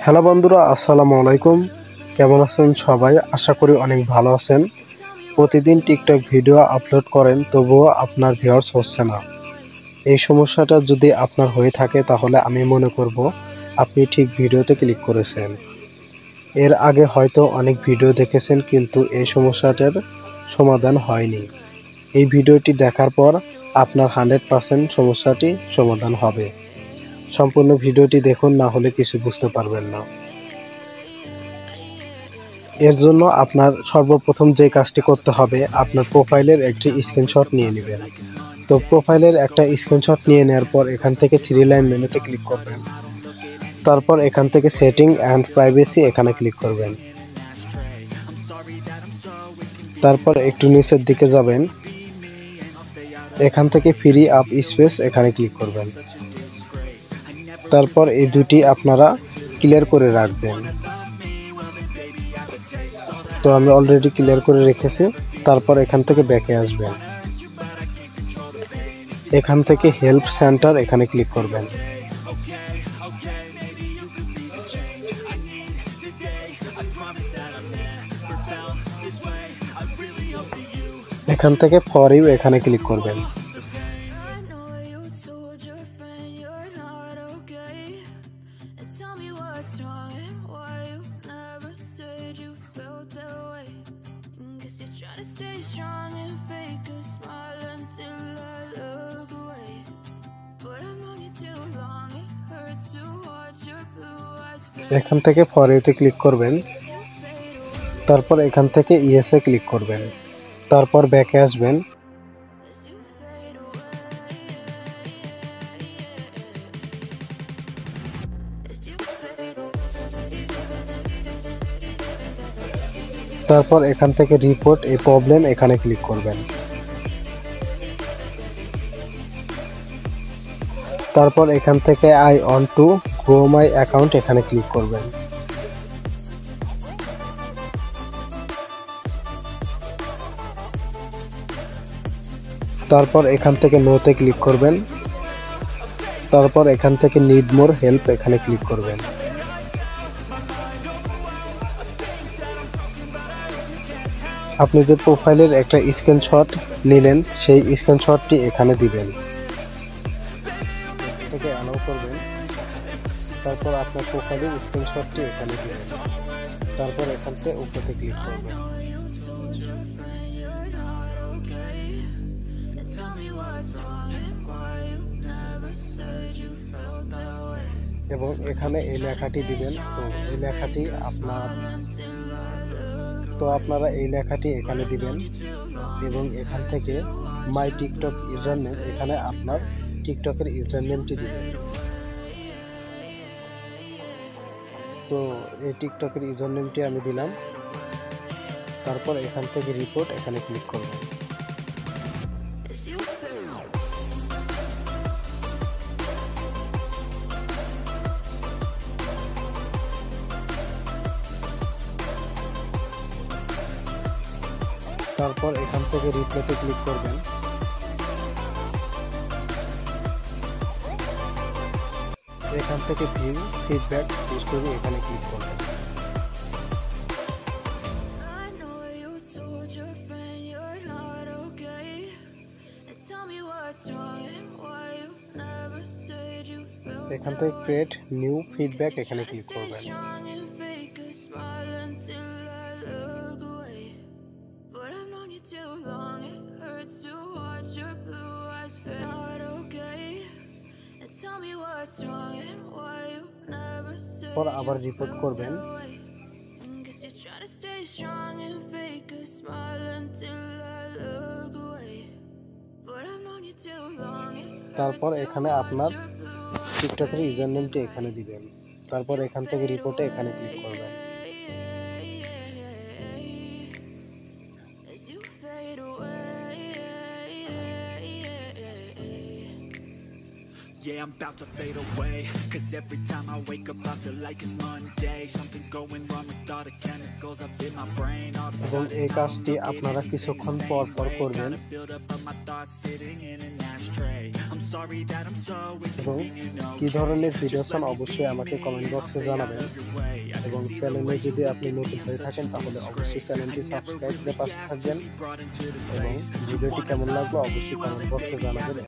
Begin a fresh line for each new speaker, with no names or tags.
Hello বন্ধুরা, আসসালামু আলাইকুম। কেমন আছেন সবাই? আশা করি অনেক ভালো আছেন। প্রতিদিন টিকটক ভিডিও আপলোড করেন, তবুও আপনার ভিউয়ার্স হচ্ছে না। এই সমস্যাটা যদি আপনার হয়ে থাকে তাহলে আমি মনে করব আপনি ঠিক ভিডিওতে ক্লিক করেছেন। এর আগে হয়তো অনেক ভিডিও দেখেছেন, কিন্তু এই সমস্যাটার সমাধান হয়নি। এই ভিডিওটি দেখার পর আপনার 100% সমস্যাটি সমাধান হবে। সম্পূর্ণ ভিডিওটি দেখুন, না হলে কিছু বুঝতে পারবেন না। এর জন্য আপনার সর্বপ্রথম যে কাজটি করতে হবে, আপনার প্রোফাইলের একটি স্ক্রিনশট নিয়ে নেবেন। তো প্রোফাইলের একটা স্ক্রিনশট নিয়ে নেওয়ার পর এখান থেকে 3 লাইন মেনুতে ক্লিক করবেন। তারপর এখান থেকে সেটিং অ্যান্ড প্রাইভেসি এখানে ক্লিক করবেন। তারপর একটু নিচের দিকে যাবেন, এখান থেকে ফ্রি আপ স্পেস এখানে ক্লিক করবেন। তারপর এই দুটি আপনারা ক্লিয়ার করে রাখবেন। তো আমি অলরেডি ক্লিয়ার করে রেখেছি। তারপর এখান থেকে ব্যাকে আসবেন, এখান থেকে হেল্প সেন্টার এখানে ক্লিক করবেন। এখান থেকে ফর ইউ এখানে ক্লিক করবেন। এখান থেকে ফর ইউতে ক্লিক করবেন। তারপর এখান থেকে ইয়েসে ক্লিক করবেন। তারপর ব্যাকে আসবেন। তারপর এখান থেকে রিপোর্ট এ প্রবলেম এখানে ক্লিক করবেন। তারপর এখান থেকে I want to grow my account এখানে ক্লিক করবেন। তারপর এখান থেকে নোতে ক্লিক করবেন। তারপর এখান থেকে নিড মোর হেল্প এখানে ক্লিক করবেন। আপনি যে প্রোফাইলের একটা স্ক্রিনশট নিলেন, সেই স্ক্রিনশটটি এখানে দিবেন। থেকে অ্যালাউ করবেন। তারপর আপনার প্রোফাইলের স্ক্রিনশটটি এখানে দিবেন। তারপর এখান থেকে ওকেতে ক্লিক করবেন। এবং এখানে এই লেখাটি দিবেন। আপনারা এই লেখাটি এখানে দিবেন এবং এখান থেকে মাই টিকটক ইউজার নেম এখানে আপনার টিকটকের ইউজার নেমটি দিবেন। তো এই টিকটকের ইউজার নেমটি আমি দিলাম। তারপর এখান থেকে রিপোর্ট এখানে ক্লিক করবেন। তারপর এখান থেকে রিপ্লাইতে ক্লিক করবেন। এখান থেকে ভিউ ফিডব্যাক হিস্টোরি এখানে ক্লিক করবেন। এখান থেকে ক্রিয়েট নিউ ফিডব্যাক এখানে ক্লিক করবেন। পর আবার রিপোর্ট করবেন। তারপর এখানে আপনার টিকটকের ইউজার নেমটি এখানে দিবেন। তারপর এখান থেকে রিপোর্টে এখানে ক্লিক করবেন।
I'm about to fade away. Cause every time I wake up I feel like it's Monday. Something's going wrong with all the chemicals up in my brain. All of a
এবং
sudden
এই
I don't
কাজটি
look at
আপনারা
anything
কিছুক্ষণ
the
পর
same
পর
way.
করবেন
Gotta build up of my thoughts sitting in an ashtray. I'm sorry that I'm so
এবং
inconvenient,
কি
okay?
ধরনের ভিডিও
Just
চান
let me be
অবশ্যই আমাকে
me
কমেন্ট
and I'll
বক্সে
stay out
জানাবেন
of your way. I can
এবং
see the
চ্যানেলে
way you
যদি
look
আপনি
at me,
নতুন
I'm
হয়ে
such
থাকেন
a
তাহলে অবশ্যই
disgrace.
চ্যানেলটি
I never
সাবস্ক্রাইব করে
really
পাশে
asked to
থাকবেন
be brought into this
এবং
place. You
ভিডিওটি
wanna
কেমন
love
লাগলো
me?
অবশ্যই
Well
কমেন্ট
then
বক্সে
baby, have
জানাবেন।
it